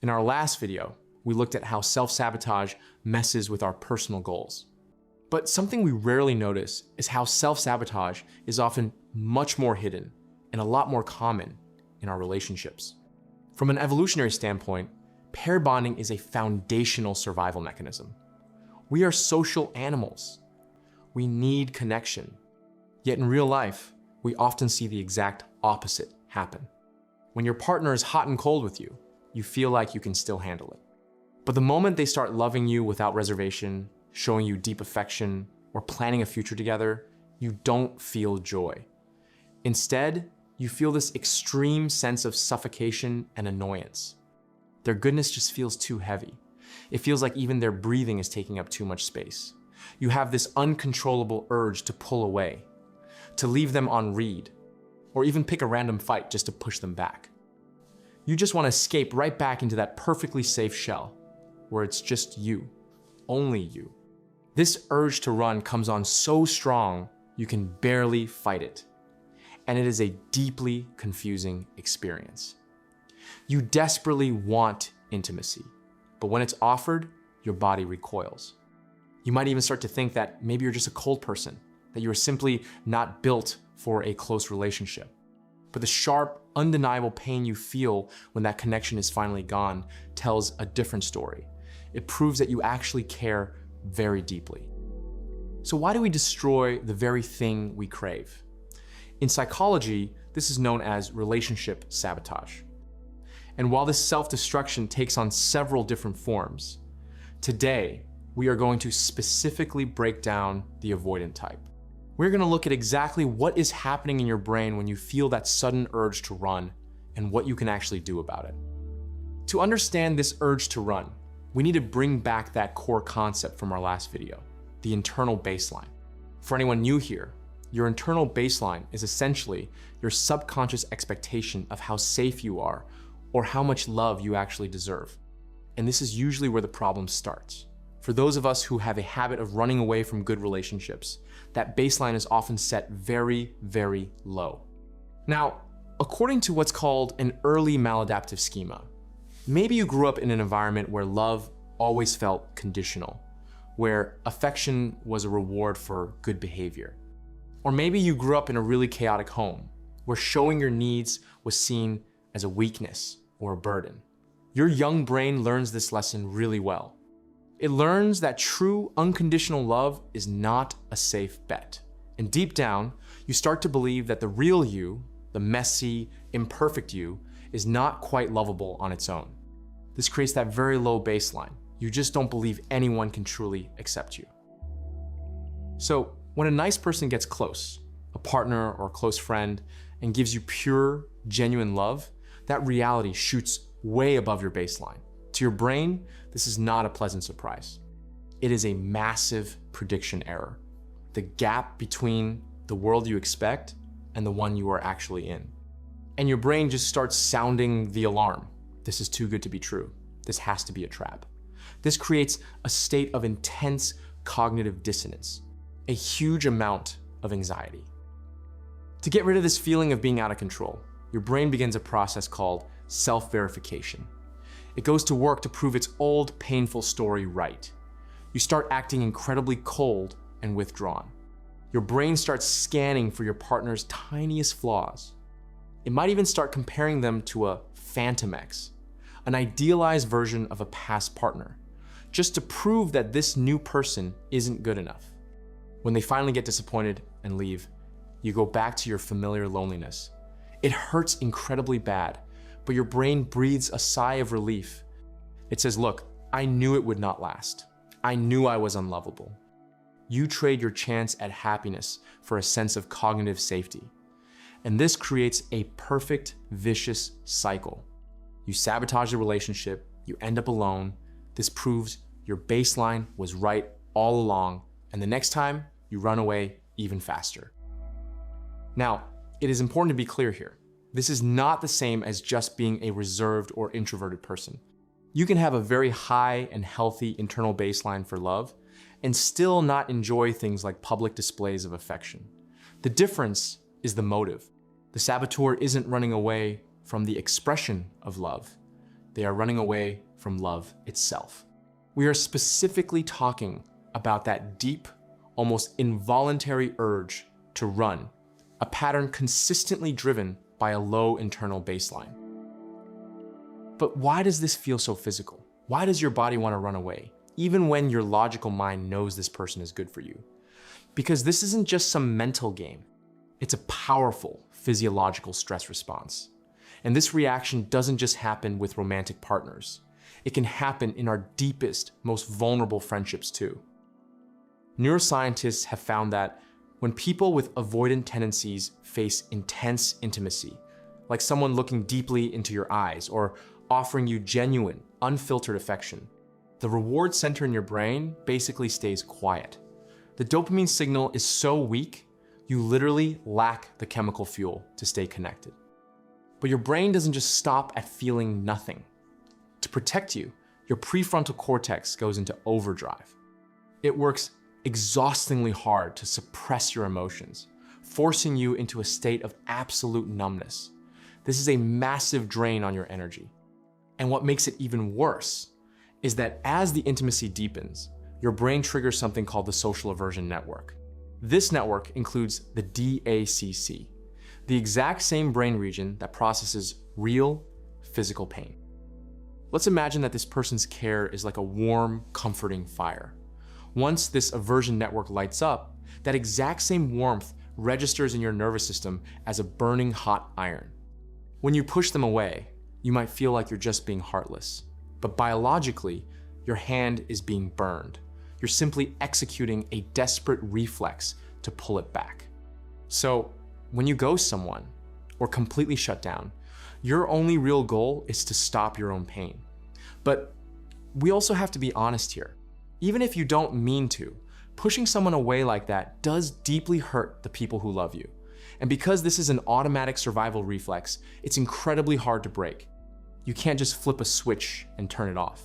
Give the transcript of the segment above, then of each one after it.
In our last video, we looked at how self-sabotage messes with our personal goals. But something we rarely notice is how self-sabotage is often much more hidden and a lot more common in our relationships. From an evolutionary standpoint, pair bonding is a foundational survival mechanism. We are social animals. We need connection. Yet in real life, we often see the exact opposite happen. When your partner is hot and cold with you, you feel like you can still handle it. But the moment they start loving you without reservation, showing you deep affection, or planning a future together, you don't feel joy. Instead, you feel this extreme sense of suffocation and annoyance. Their goodness just feels too heavy. It feels like even their breathing is taking up too much space. You have this uncontrollable urge to pull away, to leave them on read, or even pick a random fight just to push them back. You just want to escape right back into that perfectly safe shell, where it's just you, only you. This urge to run comes on so strong, you can barely fight it. And it is a deeply confusing experience. You desperately want intimacy, but when it's offered, your body recoils. You might even start to think that maybe you're just a cold person, that you are simply not built for a close relationship. But the sharp, undeniable pain you feel when that connection is finally gone tells a different story. It proves that you actually care very deeply. So why do we destroy the very thing we crave? In psychology, this is known as relationship sabotage. And while this self-destruction takes on several different forms, today we are going to specifically break down the avoidant type. We're going to look at exactly what is happening in your brain when you feel that sudden urge to run and what you can actually do about it. To understand this urge to run, we need to bring back that core concept from our last video, the internal baseline. For anyone new here, your internal baseline is essentially your subconscious expectation of how safe you are or how much love you actually deserve. And this is usually where the problem starts. For those of us who have a habit of running away from good relationships, that baseline is often set very, very low. Now, according to what's called an early maladaptive schema, maybe you grew up in an environment where love always felt conditional, where affection was a reward for good behavior. Or maybe you grew up in a really chaotic home, where showing your needs was seen as a weakness or a burden. Your young brain learns this lesson really well. It learns that true unconditional love is not a safe bet. And deep down, you start to believe that the real you, the messy, imperfect you, is not quite lovable on its own. This creates that very low baseline. You just don't believe anyone can truly accept you. So when a nice person gets close, a partner or a close friend, and gives you pure, genuine love, that reality shoots way above your baseline. To your brain, this is not a pleasant surprise. It is a massive prediction error. The gap between the world you expect and the one you are actually in. And your brain just starts sounding the alarm. This is too good to be true. This has to be a trap. This creates a state of intense cognitive dissonance, a huge amount of anxiety. To get rid of this feeling of being out of control, your brain begins a process called self-verification. It goes to work to prove its old, painful story right. You start acting incredibly cold and withdrawn. Your brain starts scanning for your partner's tiniest flaws. It might even start comparing them to a phantom ex, an idealized version of a past partner, just to prove that this new person isn't good enough. When they finally get disappointed and leave, you go back to your familiar loneliness. It hurts incredibly bad, but your brain breathes a sigh of relief. It says, look, I knew it would not last. I knew I was unlovable. You trade your chance at happiness for a sense of cognitive safety. And this creates a perfect, vicious cycle. You sabotage the relationship, you end up alone. This proves your baseline was right all along, and the next time, you run away even faster. Now, it is important to be clear here. This is not the same as just being a reserved or introverted person. You can have a very high and healthy internal baseline for love and still not enjoy things like public displays of affection. The difference is the motive. The saboteur isn't running away from the expression of love. They are running away from love itself. We are specifically talking about that deep, almost involuntary urge to run, a pattern consistently driven by a low internal baseline. But why does this feel so physical? Why does your body want to run away, even when your logical mind knows this person is good for you? Because this isn't just some mental game. It's a powerful physiological stress response. And this reaction doesn't just happen with romantic partners. It can happen in our deepest, most vulnerable friendships too. Neuroscientists have found that when people with avoidant tendencies face intense intimacy, like someone looking deeply into your eyes or offering you genuine, unfiltered affection, the reward center in your brain basically stays quiet. The dopamine signal is so weak, you literally lack the chemical fuel to stay connected. But your brain doesn't just stop at feeling nothing. To protect you, your prefrontal cortex goes into overdrive. It works exhaustingly hard to suppress your emotions, forcing you into a state of absolute numbness. This is a massive drain on your energy. And what makes it even worse is that as the intimacy deepens, your brain triggers something called the Social Aversion Network. This network includes the DACC, the exact same brain region that processes real physical pain. Let's imagine that this person's care is like a warm, comforting fire. Once this aversion network lights up, that exact same warmth registers in your nervous system as a burning hot iron. When you push them away, you might feel like you're just being heartless, but biologically, your hand is being burned. You're simply executing a desperate reflex to pull it back. So when you ghost someone or completely shut down, your only real goal is to stop your own pain. But we also have to be honest here. Even if you don't mean to, pushing someone away like that does deeply hurt the people who love you. And because this is an automatic survival reflex, it's incredibly hard to break. You can't just flip a switch and turn it off.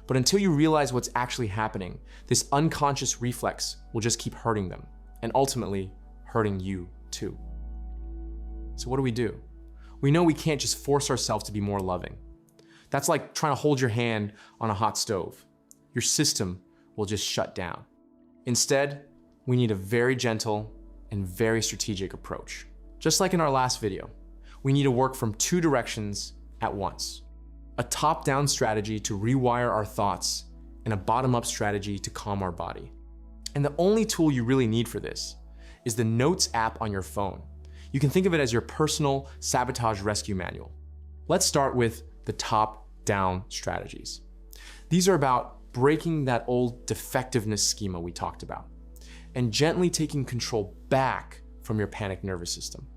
But until you realize what's actually happening, this unconscious reflex will just keep hurting them, and ultimately hurting you too. So what do? We know we can't just force ourselves to be more loving. That's like trying to hold your hand on a hot stove. Your system will just shut down. Instead, we need a very gentle and very strategic approach. Just like in our last video, we need to work from two directions at once. A top-down strategy to rewire our thoughts and a bottom-up strategy to calm our body. And the only tool you really need for this is the Notes app on your phone. You can think of it as your personal Sabotage Rescue Manual. Let's start with the top-down strategies. These are about breaking that old defectiveness schema we talked about and gently taking control back from your panic nervous system.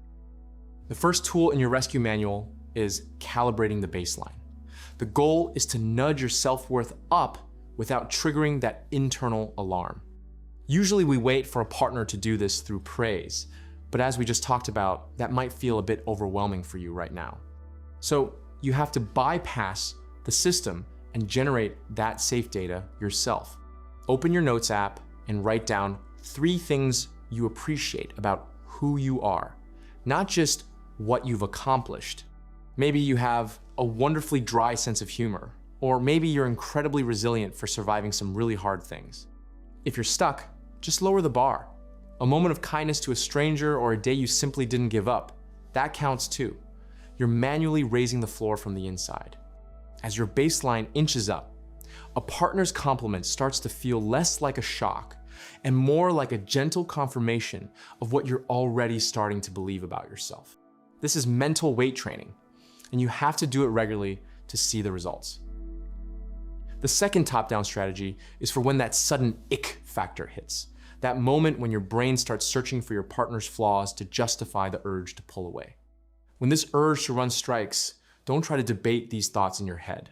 The first tool in your rescue manual is calibrating the baseline. The goal is to nudge your self-worth up without triggering that internal alarm. Usually we wait for a partner to do this through praise, but as we just talked about, that might feel a bit overwhelming for you right now. So you have to bypass the system and generate that safe data yourself. Open your Notes app and write down 3 things you appreciate about who you are, not just what you've accomplished. Maybe you have a wonderfully dry sense of humor, or maybe you're incredibly resilient for surviving some really hard things. If you're stuck, just lower the bar. A moment of kindness to a stranger or a day you simply didn't give up, that counts too. You're manually raising the floor from the inside. As your baseline inches up, a partner's compliment starts to feel less like a shock and more like a gentle confirmation of what you're already starting to believe about yourself. This is mental weight training, and you have to do it regularly to see the results. The second top-down strategy is for when that sudden ick factor hits, that moment when your brain starts searching for your partner's flaws to justify the urge to pull away. When this urge to run strikes, don't try to debate these thoughts in your head.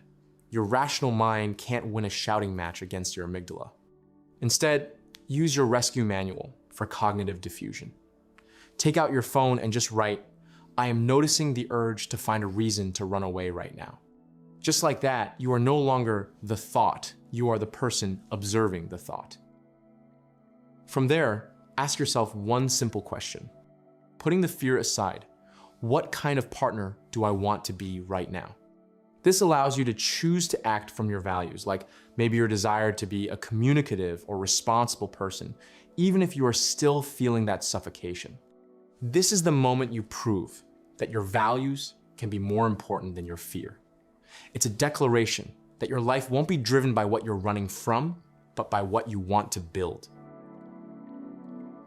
Your rational mind can't win a shouting match against your amygdala. Instead, use your rescue manual for cognitive diffusion. Take out your phone and just write, "I am noticing the urge to find a reason to run away right now." Just like that, you are no longer the thought, you are the person observing the thought. From there, ask yourself one simple question. Putting the fear aside, what kind of partner do I want to be right now? This allows you to choose to act from your values, like maybe your desire to be a communicative or responsible person, even if you are still feeling that suffocation. This is the moment you prove that your values can be more important than your fear. It's a declaration that your life won't be driven by what you're running from, but by what you want to build.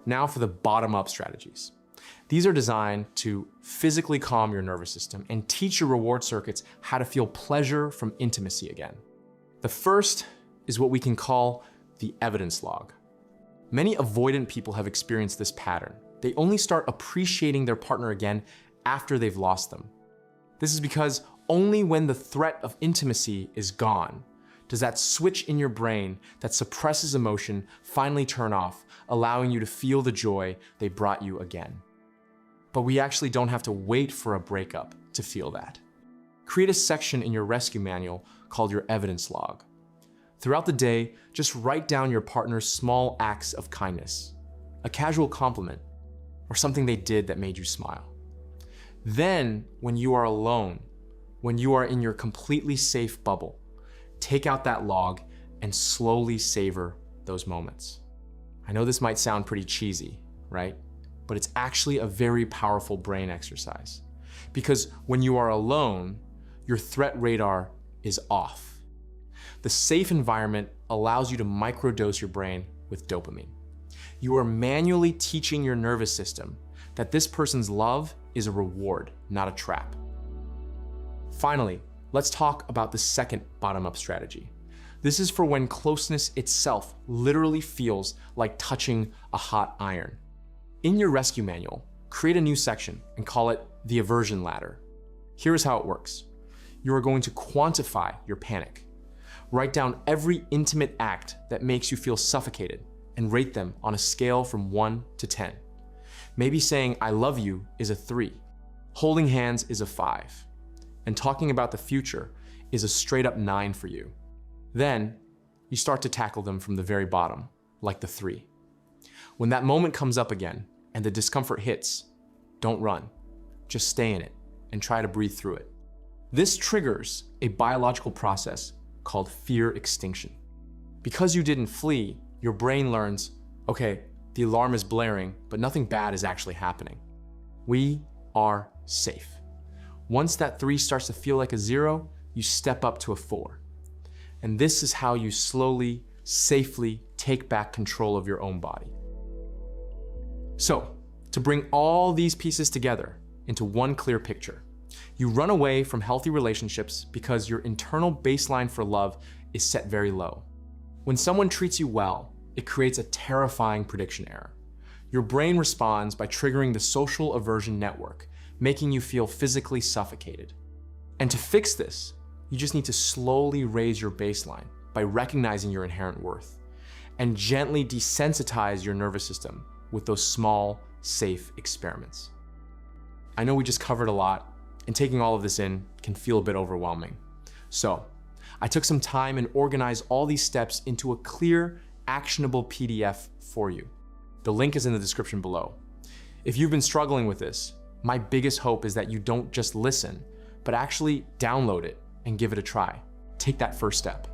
Now for the bottom-up strategies. These are designed to physically calm your nervous system and teach your reward circuits how to feel pleasure from intimacy again. The first is what we can call the evidence log. Many avoidant people have experienced this pattern. They only start appreciating their partner again after they've lost them. This is because only when the threat of intimacy is gone does that switch in your brain that suppresses emotion finally turn off, allowing you to feel the joy they brought you again. But we actually don't have to wait for a breakup to feel that. Create a section in your rescue manual called your evidence log. Throughout the day, just write down your partner's small acts of kindness, a casual compliment, or something they did that made you smile. Then, when you are alone, when you are in your completely safe bubble, take out that log and slowly savor those moments. I know this might sound pretty cheesy, right? But it's actually a very powerful brain exercise. Because when you are alone, your threat radar is off. The safe environment allows you to microdose your brain with dopamine. You are manually teaching your nervous system that this person's love is a reward, not a trap. Finally, let's talk about the second bottom-up strategy. This is for when closeness itself literally feels like touching a hot iron. In your rescue manual, create a new section and call it the Aversion Ladder. Here's how it works. You are going to quantify your panic. Write down every intimate act that makes you feel suffocated and rate them on a scale from 1 to 10. Maybe saying I love you is a 3, holding hands is a 5, and talking about the future is a straight up 9 for you. Then you start to tackle them from the very bottom, like the 3. When that moment comes up again and the discomfort hits, don't run. Just stay in it and try to breathe through it. This triggers a biological process called fear extinction. Because you didn't flee, your brain learns, okay, the alarm is blaring, but nothing bad is actually happening. We are safe. Once that 3 starts to feel like a 0, you step up to a 4. And this is how you slowly, safely take back control of your own body. So, to bring all these pieces together into one clear picture, you run away from healthy relationships because your internal baseline for love is set very low. When someone treats you well, it creates a terrifying prediction error. Your brain responds by triggering the Social Aversion Network, making you feel physically suffocated. And to fix this, you just need to slowly raise your baseline by recognizing your inherent worth and gently desensitize your nervous system with those small, safe experiments. I know we just covered a lot, and taking all of this in can feel a bit overwhelming. So, I took some time and organized all these steps into a clear, actionable PDF for you. The link is in the description below. If you've been struggling with this, my biggest hope is that you don't just listen, but actually download it and give it a try. Take that first step.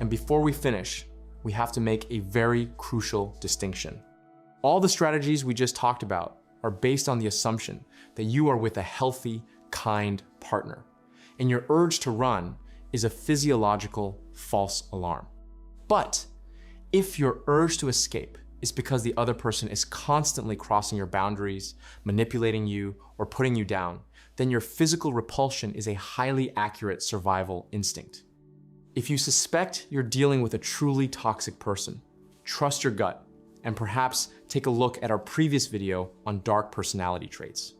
And before we finish, we have to make a very crucial distinction. All the strategies we just talked about are based on the assumption that you are with a healthy, kind partner, and your urge to run is a physiological false alarm. But if your urge to escape is because the other person is constantly crossing your boundaries, manipulating you, or putting you down, then your physical repulsion is a highly accurate survival instinct. If you suspect you're dealing with a truly toxic person, trust your gut and perhaps take a look at our previous video on dark personality traits.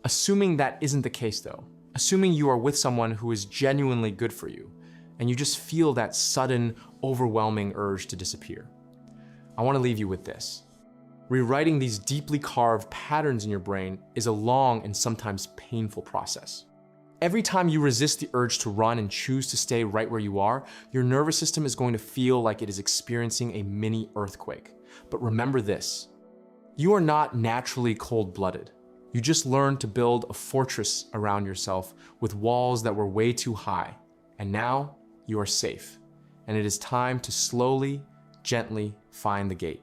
Assuming that isn't the case though, assuming you are with someone who is genuinely good for you and you just feel that sudden, overwhelming urge to disappear, I want to leave you with this. Rewriting these deeply carved patterns in your brain is a long and sometimes painful process. Every time you resist the urge to run and choose to stay right where you are, your nervous system is going to feel like it is experiencing a mini earthquake. But remember this, you are not naturally cold-blooded. You just learned to build a fortress around yourself with walls that were way too high. And now you are safe. And it is time to slowly, gently find the gate.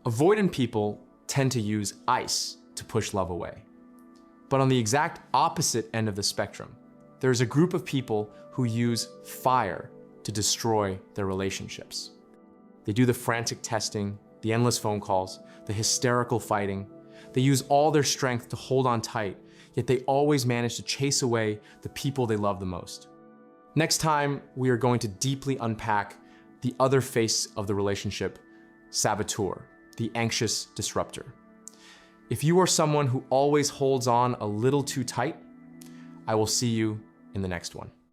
Avoidant people tend to use ice to push love away. But on the exact opposite end of the spectrum, there's a group of people who use fire to destroy their relationships. They do the frantic testing, the endless phone calls, the hysterical fighting. They use all their strength to hold on tight, yet they always manage to chase away the people they love the most. Next time, we are going to deeply unpack the other face of the relationship, saboteur, the anxious disruptor. If you are someone who always holds on a little too tight, I will see you in the next one.